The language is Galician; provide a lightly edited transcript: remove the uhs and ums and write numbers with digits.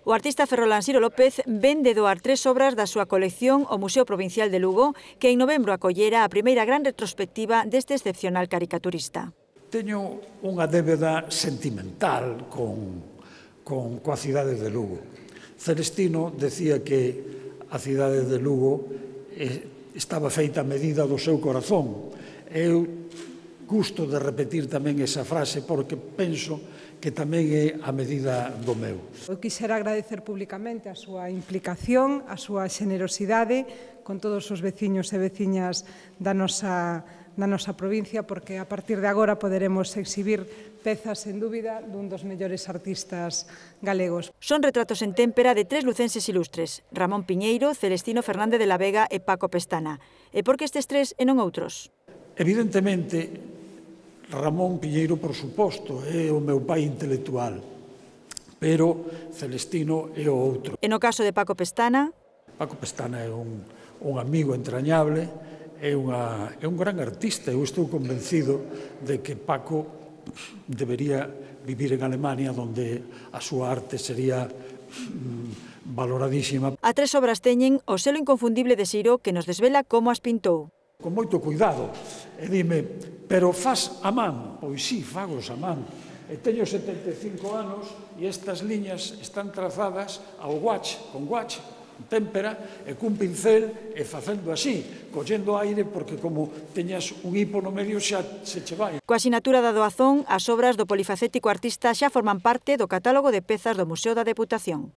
O artista Ferrolán Siro López vende doar 3 obras da súa colección ao Museo Provincial de Lugo, que en novembro acollera a primeira gran retrospectiva deste excepcional caricaturista. Teño unha débeda sentimental coa cidade de Lugo. Celestino decía que a cidade de Lugo estaba feita a medida do seu corazón. Eu gusto de repetir tamén esa frase porque penso que tamén é a medida do meu. Eu quixera agradecer públicamente a súa implicación, a súa xenerosidade con todos os veciños e veciñas da nosa provincia, porque a partir de agora poderemos exhibir pezas, sen dúbida, dun dos mellores artistas galegos. Son retratos en témpera de 3 lucenses ilustres, Ramón Piñeiro, Celestino Fernández de la Vega e Paco Pestana. E por que estes 3 e non outros? Evidentemente, Ramón Piñeiro, por suposto, é o meu pai intelectual, pero Celestino é o outro. E no caso de Paco Pestana? Paco Pestana é un amigo entrañable, é un gran artista. Eu estou convencido de que Paco debería vivir en Alemania, onde a súa arte sería valoradísima. A 3 obras teñen o selo inconfundible de Siro que nos desvela como as pintou. Con moito cuidado, e dime, pero faz a man? Pois sí, fagos a man. E teño 75 anos e estas liñas están trazadas ao guache, con guache, témpera, e cun pincel, e facendo así, collendo aire, porque como teñas un hipo no medio xa se che vai. Coa sinatura da doazón, as obras do polifacético artista xa forman parte do catálogo de pezas do Museo da Deputación.